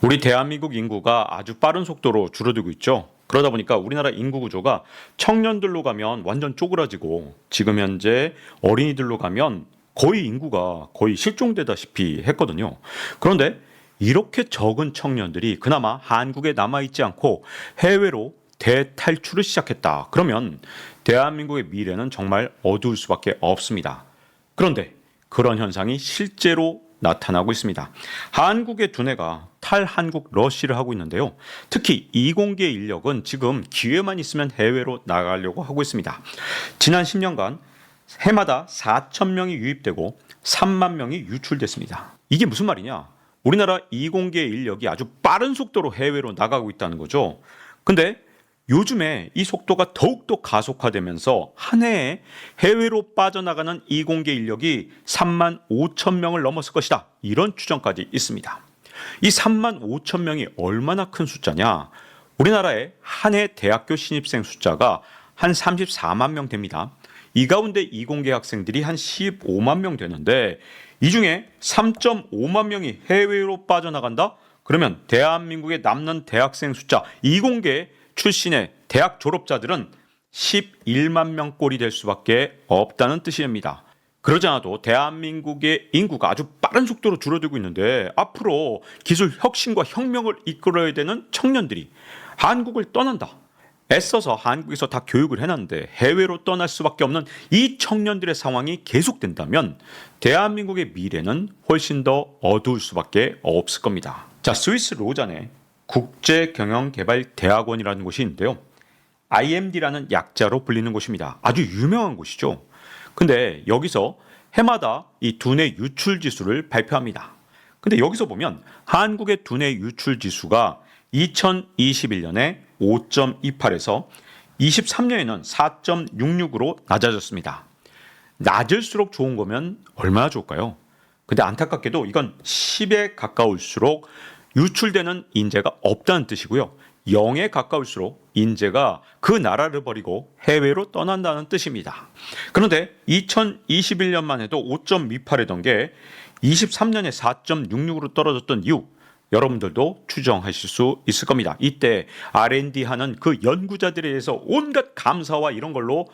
우리 대한민국 인구가 아주 빠른 속도로 줄어들고 있죠. 그러다 보니까 우리나라 인구 구조가 청년들로 가면 완전 쪼그라지고 지금 현재 어린이들로 가면 거의 인구가 거의 실종되다시피 했거든요. 그런데 이렇게 적은 청년들이 그나마 한국에 남아있지 않고 해외로 대탈출을 시작했다. 그러면 대한민국의 미래는 정말 어두울 수밖에 없습니다. 그런데 그런 현상이 실제로 나타나고 있습니다. 한국의 두뇌가 탈한국 러시를 하고 있는데요. 특히 이공계 인력은 지금 기회만 있으면 해외로 나가려고 하고 있습니다. 지난 10년간 해마다 4천 명이 유입되고 3만 명이 유출됐습니다. 이게 무슨 말이냐? 우리나라 이공계 인력이 아주 빠른 속도로 해외로 나가고 있다는 거죠. 근데 요즘에 이 속도가 더욱더 가속화되면서 한 해에 해외로 빠져나가는 이공계 인력이 3만 5천 명을 넘었을 것이다. 이런 추정까지 있습니다. 이 3만 5천 명이 얼마나 큰 숫자냐? 우리나라의 한 해 대학교 신입생 숫자가 한 34만 명 됩니다. 이 가운데 이공계 학생들이 한 15만 명 되는데 이 중에 3.5만 명이 해외로 빠져나간다? 그러면 대한민국에 남는 대학생 숫자 이공계 출신의 대학 졸업자들은 11만 명꼴이 될 수밖에 없다는 뜻입니다. 그러지 않아도 대한민국의 인구가 아주 빠른 속도로 줄어들고 있는데 앞으로 기술 혁신과 혁명을 이끌어야 되는 청년들이 한국을 떠난다. 애써서 한국에서 다 교육을 해놨는데 해외로 떠날 수밖에 없는 이 청년들의 상황이 계속된다면 대한민국의 미래는 훨씬 더 어두울 수밖에 없을 겁니다. 자, 스위스 로잔에 국제경영개발대학원이라는 곳이 있는데요. IMD라는 약자로 불리는 곳입니다. 아주 유명한 곳이죠. 근데 여기서 해마다 이 두뇌 유출 지수를 발표합니다. 근데 여기서 보면 한국의 두뇌 유출 지수가 2021년에 5.28에서 23년에는 4.66으로 낮아졌습니다. 낮을수록 좋은 거면 얼마나 좋을까요? 근데 안타깝게도 이건 10에 가까울수록 유출되는 인재가 없다는 뜻이고요. 0에 가까울수록 인재가 그 나라를 버리고 해외로 떠난다는 뜻입니다. 그런데 2021년만 해도 5.28이던 게 23년에 4.66으로 떨어졌던 이유 여러분들도 추정하실 수 있을 겁니다. 이때 R&D 하는 그 연구자들에 대해서 온갖 감사와 이런 걸로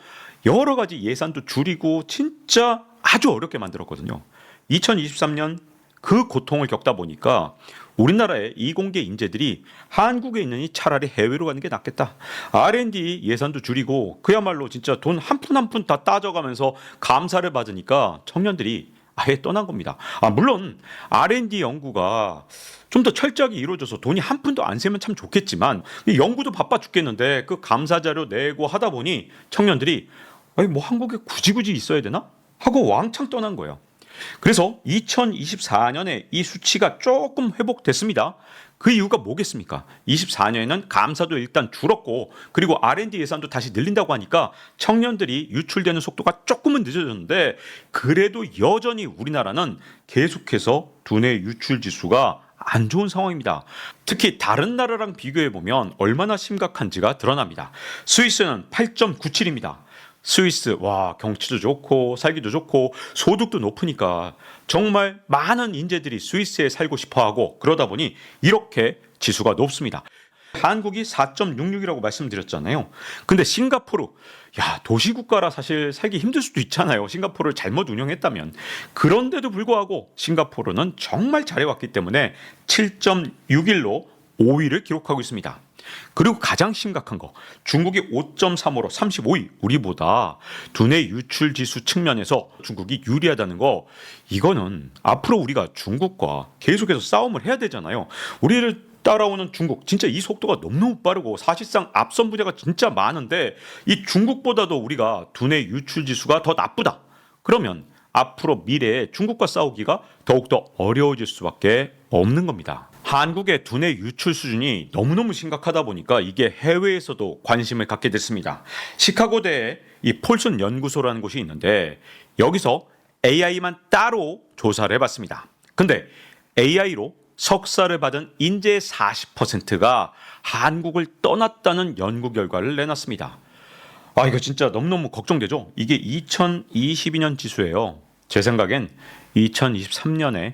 여러 가지 예산도 줄이고 진짜 아주 어렵게 만들었거든요. 2023년 그 고통을 겪다 보니까 우리나라의 이공계 인재들이 한국에 있느니 차라리 해외로 가는 게 낫겠다. R&D 예산도 줄이고 그야말로 진짜 돈 한 푼 한 푼 다 따져가면서 감사를 받으니까 청년들이 아예 떠난 겁니다. 물론 R&D 연구가 좀 더 철저하게 이루어져서 돈이 한 푼도 안 세면 참 좋겠지만 연구도 바빠 죽겠는데 그 감사 자료 내고 하다 보니 청년들이 아니 뭐 한국에 굳이 있어야 되나? 하고 왕창 떠난 거예요. 그래서 2024년에 이 수치가 조금 회복됐습니다. 그 이유가 뭐겠습니까? 24년에는 감사도 일단 줄었고 그리고 R&D 예산도 다시 늘린다고 하니까 청년들이 유출되는 속도가 조금은 늦어졌는데 그래도 여전히 우리나라는 계속해서 두뇌 유출 지수가 안 좋은 상황입니다. 특히 다른 나라랑 비교해보면 얼마나 심각한지가 드러납니다. 스위스는 8.97입니다. 스위스 와 경치도 좋고 살기도 좋고 소득도 높으니까 정말 많은 인재들이 스위스에 살고 싶어하고 그러다 보니 이렇게 지수가 높습니다. 한국이 4.66이라고 말씀드렸잖아요. 근데 싱가포르 도시국가라 사실 살기 힘들 수도 있잖아요. 싱가포르를 잘못 운영했다면. 그런데도 불구하고 싱가포르는 정말 잘해왔기 때문에 7.61로 5위를 기록하고 있습니다. 그리고 가장 심각한 거 중국이 5.35로 35위 우리보다 두뇌 유출 지수 측면에서 중국이 유리하다는 거 이거는 앞으로 우리가 중국과 계속해서 싸움을 해야 되잖아요. 우리를 따라오는 중국 진짜 이 속도가 너무 빠르고 사실상 앞선 분야가 진짜 많은데 이 중국보다도 우리가 두뇌 유출 지수가 더 나쁘다. 그러면 앞으로 미래에 중국과 싸우기가 더욱더 어려워질 수밖에 없는 겁니다. 한국의 두뇌 유출 수준이 너무너무 심각하다 보니까 이게 해외에서도 관심을 갖게 됐습니다. 시카고대에 이 폴슨 연구소라는 곳이 있는데 여기서 AI만 따로 조사를 해봤습니다. 근데 AI로 석사를 받은 인재의 40%가 한국을 떠났다는 연구 결과를 내놨습니다. 이거 진짜 너무너무 걱정되죠? 이게 2022년 지수예요. 제 생각엔 2023년에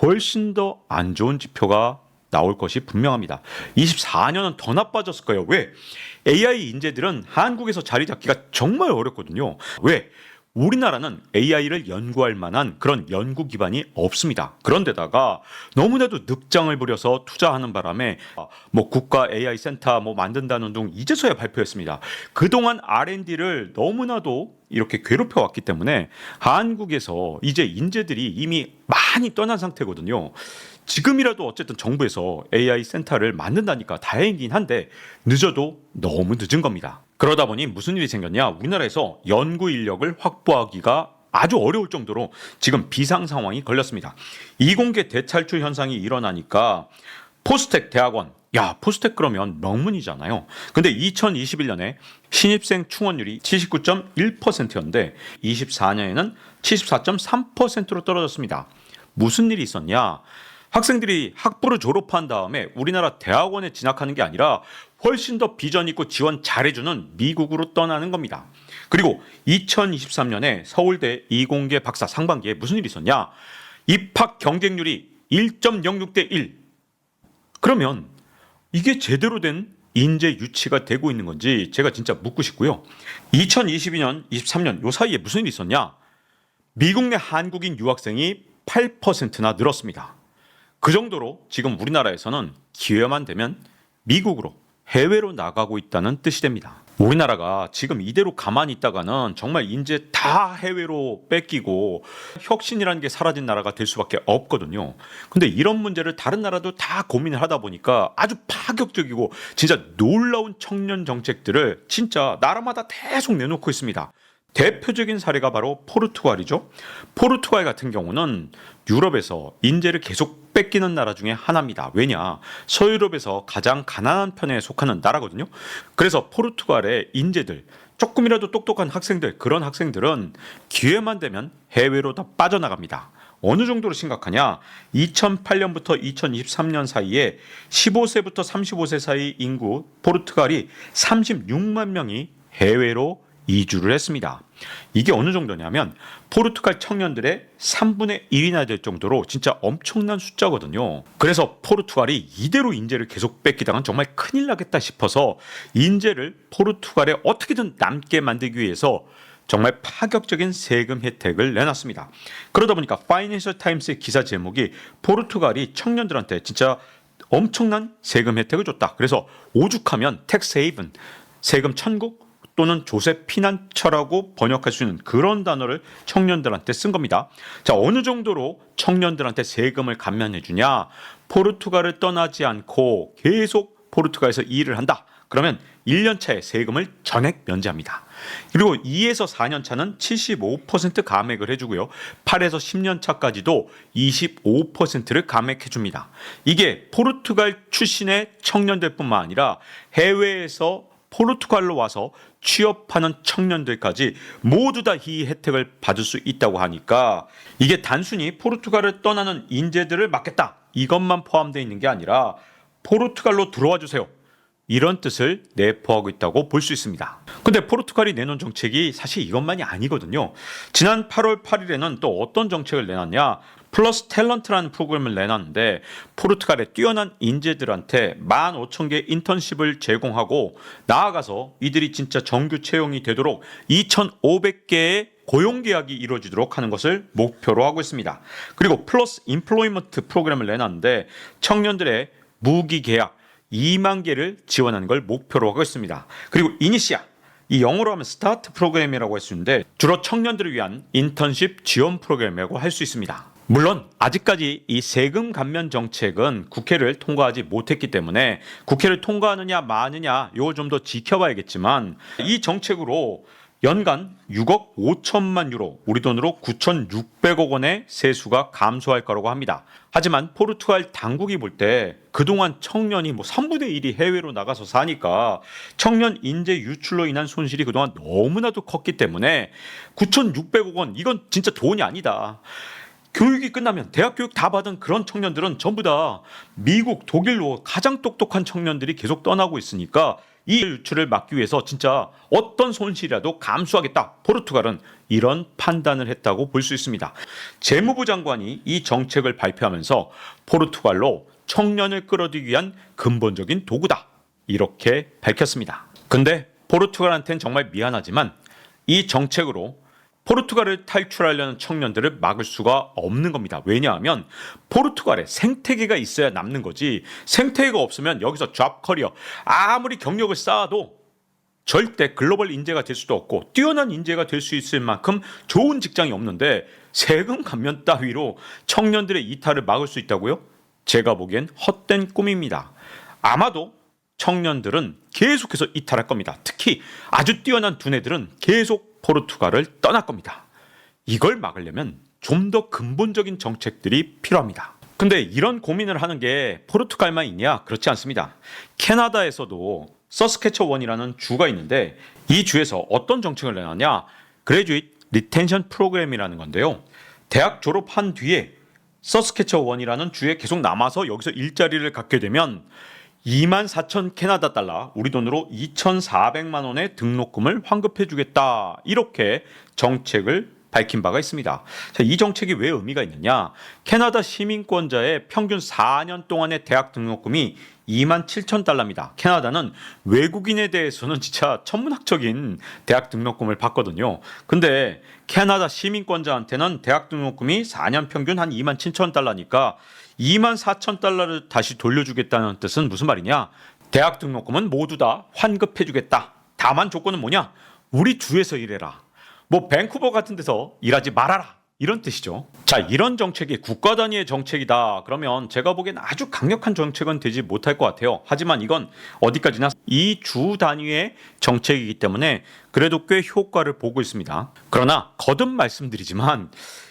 훨씬 더 안 좋은 지표가 나올 것이 분명합니다. 24년은 더 나빠졌을 거예요. 왜? AI 인재들은 한국에서 자리 잡기가 정말 어렵거든요. 왜? 우리나라는 AI를 연구할 만한 그런 연구 기반이 없습니다. 그런데다가 너무나도 늑장을 부려서 투자하는 바람에 국가 AI 센터 만든다는 둥 이제서야 발표했습니다. 그동안 R&D를 너무나도 이렇게 괴롭혀 왔기 때문에 한국에서 이제 인재들이 이미 많이 떠난 상태거든요. 지금이라도 어쨌든 정부에서 AI 센터를 만든다니까 다행이긴 한데 늦어도 너무 늦은 겁니다. 그러다 보니 무슨 일이 생겼냐? 우리나라에서 연구 인력을 확보하기가 아주 어려울 정도로 지금 비상 상황이 걸렸습니다. 이공계 대탈출 현상이 일어나니까 포스텍 대학원, 포스텍 그러면 명문이잖아요. 근데 2021년에 신입생 충원율이 79.1%였는데 24년에는 74.3%로 떨어졌습니다. 무슨 일이 있었냐? 학생들이 학부를 졸업한 다음에 우리나라 대학원에 진학하는 게 아니라 훨씬 더 비전 있고 지원 잘해주는 미국으로 떠나는 겁니다. 그리고 2023년에 서울대 이공계 박사 상반기에 무슨 일이 있었냐? 입학 경쟁률이 1.06대 1. 그러면 이게 제대로 된 인재 유치가 되고 있는 건지 제가 진짜 묻고 싶고요. 2022년, 23년 요 사이에 무슨 일이 있었냐? 미국 내 한국인 유학생이 8%나 늘었습니다. 그 정도로 지금 우리나라에서는 기회만 되면 미국으로 해외로 나가고 있다는 뜻이 됩니다. 우리나라가 지금 이대로 가만히 있다가는 정말 인재 다 해외로 뺏기고 혁신이라는 게 사라진 나라가 될 수밖에 없거든요. 근데 이런 문제를 다른 나라도 다 고민을 하다 보니까 아주 파격적이고 진짜 놀라운 청년 정책들을 진짜 나라마다 계속 내놓고 있습니다. 대표적인 사례가 바로 포르투갈이죠. 포르투갈 같은 경우는 유럽에서 인재를 계속 뺏기는 나라 중에 하나입니다. 왜냐? 서유럽에서 가장 가난한 편에 속하는 나라거든요. 그래서 포르투갈의 인재들, 조금이라도 똑똑한 학생들, 그런 학생들은 기회만 되면 해외로 다 빠져나갑니다. 어느 정도로 심각하냐? 2008년부터 2023년 사이에 15세부터 35세 사이 인구 포르투갈이 36만 명이 해외로 이주를 했습니다. 이게 어느 정도냐면 포르투갈 청년들의 3분의 1이나 될 정도로 진짜 엄청난 숫자거든요. 그래서 포르투갈이 이대로 인재를 계속 뺏기다간 정말 큰일 나겠다 싶어서 인재를 포르투갈에 어떻게든 남게 만들기 위해서 정말 파격적인 세금 혜택을 내놨습니다. 그러다 보니까 파이낸셜 타임스의 기사 제목이 포르투갈이 청년들한테 진짜 엄청난 세금 혜택을 줬다. 그래서 오죽하면 텍스 헤이븐, 세금 천국 또는 조세 피난처라고 번역할 수 있는 그런 단어를 청년들한테 쓴 겁니다. 자, 어느 정도로 청년들한테 세금을 감면해 주냐? 포르투갈을 떠나지 않고 계속 포르투갈에서 일을 한다. 그러면 1년 차에 세금을 전액 면제합니다. 그리고 2에서 4년 차는 75% 감액을 해주고요. 8에서 10년 차까지도 25%를 감액해 줍니다. 이게 포르투갈 출신의 청년들뿐만 아니라 해외에서 포르투갈로 와서 취업하는 청년들까지 모두 다 이 혜택을 받을 수 있다고 하니까 이게 단순히 포르투갈을 떠나는 인재들을 막겠다 이것만 포함되어 있는 게 아니라 포르투갈로 들어와 주세요. 이런 뜻을 내포하고 있다고 볼 수 있습니다. 근데 포르투갈이 내놓은 정책이 사실 이것만이 아니거든요. 지난 8월 8일에는 또 어떤 정책을 내놨냐? 플러스 탤런트라는 프로그램을 내놨는데 포르투갈의 뛰어난 인재들한테 15,000개 인턴십을 제공하고 나아가서 이들이 진짜 정규 채용이 되도록 2,500개의 고용계약이 이루어지도록 하는 것을 목표로 하고 있습니다. 그리고 플러스 인플로이먼트 프로그램을 내놨는데 청년들의 무기계약 2만 개를 지원하는 걸 목표로 하고 있습니다. 그리고 이니시아, 이 영어로 하면 스타트 프로그램이라고 할 수 있는데 주로 청년들을 위한 인턴십 지원 프로그램이라고 할 수 있습니다. 물론 아직까지 이 세금 감면 정책은 국회를 통과하지 못했기 때문에 국회를 통과하느냐 마느냐 이거 좀 더 지켜봐야겠지만 이 정책으로 연간 6억 5천만 유로, 우리 돈으로 9,600억 원의 세수가 감소할 거라고 합니다. 하지만 포르투갈 당국이 볼 때 그동안 청년이 3분의 1이 해외로 나가서 사니까 청년 인재 유출로 인한 손실이 그동안 너무나도 컸기 때문에 9,600억 원 이건 진짜 돈이 아니다. 교육이 끝나면 대학 교육 다 받은 그런 청년들은 전부 다 미국, 독일로 가장 똑똑한 청년들이 계속 떠나고 있으니까 이 유출을 막기 위해서 진짜 어떤 손실이라도 감수하겠다. 포르투갈은 이런 판단을 했다고 볼 수 있습니다. 재무부 장관이 이 정책을 발표하면서 포르투갈로 청년을 끌어들이기 위한 근본적인 도구다. 이렇게 밝혔습니다. 근데 포르투갈한테는 정말 미안하지만 이 정책으로 포르투갈을 탈출하려는 청년들을 막을 수가 없는 겁니다. 왜냐하면 포르투갈에 생태계가 있어야 남는 거지, 생태계가 없으면 여기서 잡 커리어 아무리 경력을 쌓아도 절대 글로벌 인재가 될 수도 없고 뛰어난 인재가 될 수 있을 만큼 좋은 직장이 없는데 세금 감면 따위로 청년들의 이탈을 막을 수 있다고요? 제가 보기엔 헛된 꿈입니다. 아마도 청년들은 계속해서 이탈할 겁니다. 특히 아주 뛰어난 두뇌들은 계속 포르투갈을 떠날 겁니다. 이걸 막으려면 좀 더 근본적인 정책들이 필요합니다. 근데 이런 고민을 하는 게 포르투갈만 있냐? 그렇지 않습니다. 캐나다에서도 서스캐처원이라는 주가 있는데 이 주에서 어떤 정책을 내놨냐? 그레듀에이트 리텐션 프로그램이라는 건데요. 대학 졸업한 뒤에 서스캐처원이라는 주에 계속 남아서 여기서 일자리를 갖게 되면 24,000 캐나다 달러, 우리 돈으로 2,400만 원의 등록금을 환급해 주겠다. 이렇게 정책을 밝힌 바가 있습니다. 자, 이 정책이 왜 의미가 있느냐? 캐나다 시민권자의 평균 4년 동안의 대학 등록금이 27,000달러입니다. 캐나다는 외국인에 대해서는 진짜 천문학적인 대학 등록금을 받거든요. 근데 캐나다 시민권자한테는 대학 등록금이 4년 평균 한 27,000달러니까 24,000달러를 다시 돌려주겠다는 뜻은 무슨 말이냐? 대학 등록금은 모두 다 환급해주겠다. 다만 조건은 뭐냐? 우리 주에서 일해라. 뭐 밴쿠버 같은 데서 일하지 말아라. 이런 뜻이죠. 자, 이런 정책이 국가 단위의 정책이다. 그러면 제가 보기엔 아주 강력한 정책은 되지 못할 것 같아요. 하지만 이건 어디까지나 이 주 단위의 정책이기 때문에 그래도 꽤 효과를 보고 있습니다. 그러나 거듭 말씀드리지만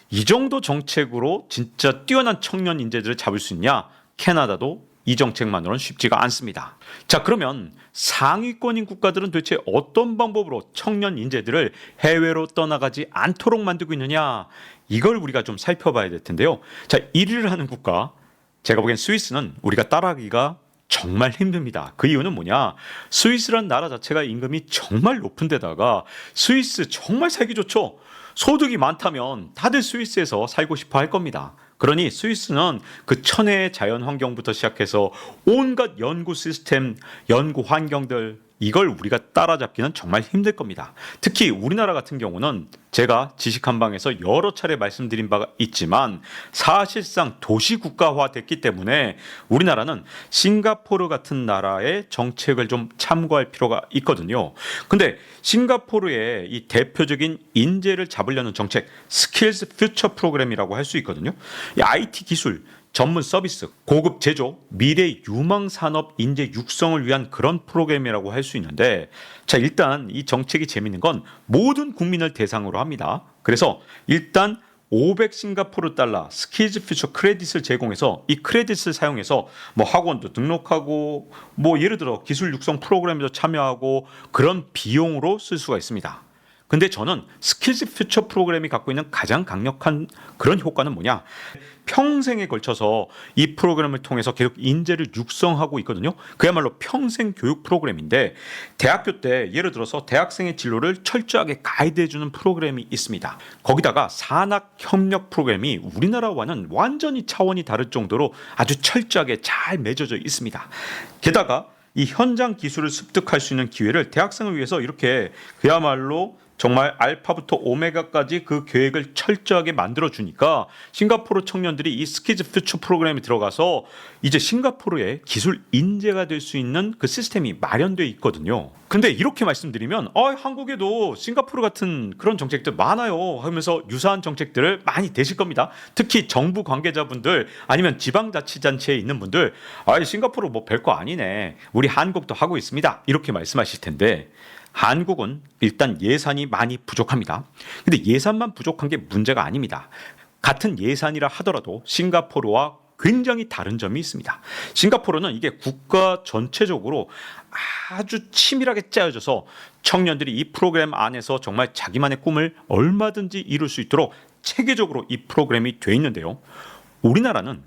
이 정도 정책으로 진짜 뛰어난 청년 인재들을 잡을 수 있냐? 캐나다도 이 정책만으로는 쉽지가 않습니다. 자, 그러면 상위권인 국가들은 도대체 어떤 방법으로 청년 인재들을 해외로 떠나가지 않도록 만들고 있느냐? 이걸 우리가 좀 살펴봐야 될 텐데요. 자, 1위를 하는 국가, 제가 보기엔 스위스는 우리가 따라하기가 정말 힘듭니다. 그 이유는 뭐냐? 스위스란 나라 자체가 임금이 정말 높은 데다가 스위스 정말 살기 좋죠. 소득이 많다면 다들 스위스에서 살고 싶어 할 겁니다. 그러니 스위스는 그 천혜의 자연 환경부터 시작해서 온갖 연구 시스템, 연구 환경들, 이걸 우리가 따라잡기는 정말 힘들 겁니다. 특히 우리나라 같은 경우는 제가 지식한방에서 여러 차례 말씀드린 바가 있지만 사실상 도시 국가화 됐기 때문에 우리나라는 싱가포르 같은 나라의 정책을 좀 참고할 필요가 있거든요. 근데 싱가포르의 이 대표적인 인재를 잡으려는 정책, 스킬스 퓨처 프로그램이라고 할 수 있거든요. 이 IT 기술, 전문 서비스, 고급 제조, 미래 유망 산업 인재 육성을 위한 그런 프로그램이라고 할 수 있는데, 자, 일단 이 정책이 재밌는 건 모든 국민을 대상으로 합니다. 그래서 일단 500 싱가포르 달러 스킬즈 퓨처 크레딧을 제공해서 이 크레딧을 사용해서 뭐 학원도 등록하고 뭐 예를 들어 기술 육성 프로그램에도 참여하고 그런 비용으로 쓸 수가 있습니다. 근데 저는 스킬즈 퓨처 프로그램이 갖고 있는 가장 강력한 그런 효과는 뭐냐? 평생에 걸쳐서 이 프로그램을 통해서 계속 인재를 육성하고 있거든요. 그야말로 평생 교육 프로그램인데 대학교 때 예를 들어서 대학생의 진로를 철저하게 가이드해주는 프로그램이 있습니다. 거기다가 산학 협력 프로그램이 우리나라와는 완전히 차원이 다를 정도로 아주 철저하게 잘 맺어져 있습니다. 게다가 이 현장 기술을 습득할 수 있는 기회를 대학생을 위해서 이렇게 그야말로 정말 알파부터 오메가까지 그 계획을 철저하게 만들어주니까 싱가포르 청년들이 이 스킬즈 퓨처 프로그램에 들어가서 이제 싱가포르의 기술 인재가 될 수 있는 그 시스템이 마련되어 있거든요. 근데 이렇게 말씀드리면 한국에도 싱가포르 같은 그런 정책들 많아요 하면서 유사한 정책들을 많이 대실 겁니다. 특히 정부 관계자분들 아니면 지방자치단체에 있는 분들 싱가포르 뭐 별거 아니네, 우리 한국도 하고 있습니다, 이렇게 말씀하실 텐데 한국은 일단 예산이 많이 부족합니다. 근데 예산만 부족한 게 문제가 아닙니다. 같은 예산이라 하더라도 싱가포르와 굉장히 다른 점이 있습니다. 싱가포르는 이게 국가 전체적으로 아주 치밀하게 짜여져서 청년들이 이 프로그램 안에서 정말 자기만의 꿈을 얼마든지 이룰 수 있도록 체계적으로 이 프로그램이 돼 있는데요. 우리나라는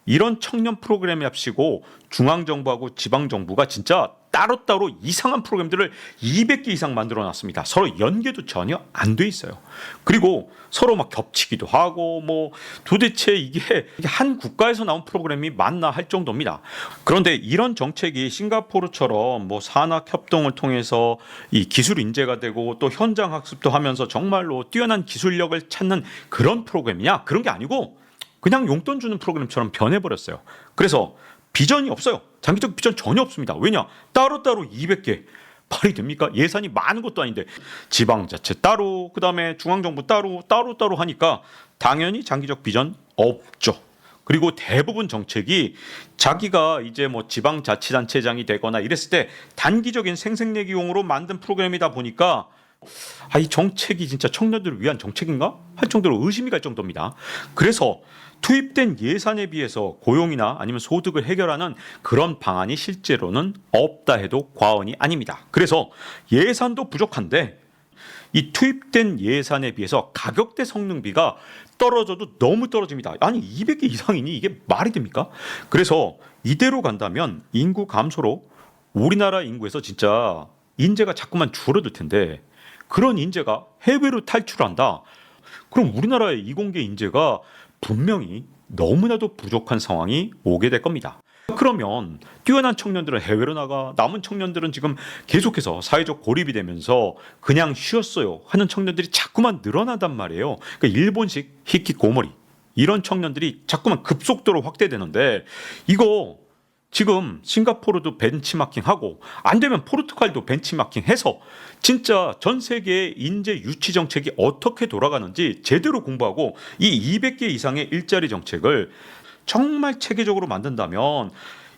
이런 청년 프로그램에 합치고 중앙정부하고 지방정부가 진짜 따로따로 이상한 프로그램들을 200개 이상 만들어 놨습니다. 서로 연계도 전혀 안 돼 있어요. 그리고 서로 막 겹치기도 하고 뭐 도대체 이게 한 국가에서 나온 프로그램이 맞나 할 정도입니다. 그런데 이런 정책이 싱가포르처럼 뭐 산학 협동을 통해서 이 기술 인재가 되고 또 현장 학습도 하면서 정말로 뛰어난 기술력을 찾는 그런 프로그램이냐? 그런 게 아니고 그냥 용돈 주는 프로그램처럼 변해버렸어요. 그래서 비전이 없어요. 장기적 비전 전혀 없습니다. 왜냐? 따로따로 200개. 말이 됩니까? 예산이 많은 것도 아닌데 지방자치 따로, 그다음에 중앙정부 따로 하니까 당연히 장기적 비전 없죠. 그리고 대부분 정책이 자기가 이제 뭐 지방자치단체장이 되거나 이랬을 때 단기적인 생색내기용으로 만든 프로그램이다 보니까 이 정책이 진짜 청년들을 위한 정책인가? 할 정도로 의심이 갈 정도입니다. 그래서 투입된 예산에 비해서 고용이나 아니면 소득을 해결하는 그런 방안이 실제로는 없다 해도 과언이 아닙니다. 그래서 예산도 부족한데 이 투입된 예산에 비해서 가격대 성능비가 떨어져도 너무 떨어집니다. 아니 200개 이상이니 이게 말이 됩니까? 그래서 이대로 간다면 인구 감소로 우리나라 인구에서 진짜 인재가 자꾸만 줄어들 텐데 그런 인재가 해외로 탈출한다. 그럼 우리나라의 이공계 인재가 분명히 너무나도 부족한 상황이 오게 될 겁니다. 그러면 뛰어난 청년들은 해외로 나가, 남은 청년들은 지금 계속해서 사회적 고립이 되면서 그냥 쉬었어요 하는 청년들이 자꾸만 늘어난단 말이에요. 그러니까 일본식 히키코모리 이런 청년들이 자꾸만 급속도로 확대되는데 이거 지금 싱가포르도 벤치마킹하고 안 되면 포르투갈도 벤치마킹해서 진짜 전 세계의 인재 유치 정책이 어떻게 돌아가는지 제대로 공부하고 이 200개 이상의 일자리 정책을 정말 체계적으로 만든다면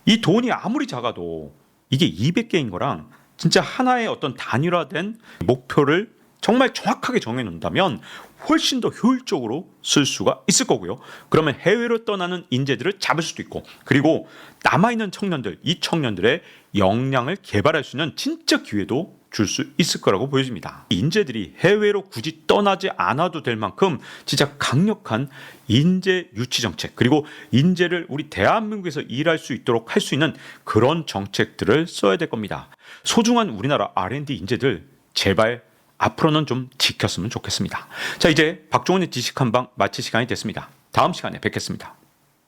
이 돈이 아무리 작아도 이게 200개인 거랑 진짜 하나의 어떤 단일화된 목표를 정말 정확하게 정해놓는다면 훨씬 더 효율적으로 쓸 수가 있을 거고요. 그러면 해외로 떠나는 인재들을 잡을 수도 있고 그리고 남아있는 청년들, 이 청년들의 역량을 개발할 수 있는 진짜 기회도 줄 수 있을 거라고 보여집니다. 인재들이 해외로 굳이 떠나지 않아도 될 만큼 진짜 강력한 인재 유치 정책 그리고 인재를 우리 대한민국에서 일할 수 있도록 할 수 있는 그런 정책들을 써야 될 겁니다. 소중한 우리나라 R&D 인재들 제발 앞으로는 좀 지켰으면 좋겠습니다. 자, 이제 박종훈의 지식 한방 마칠 시간이 됐습니다. 다음 시간에 뵙겠습니다.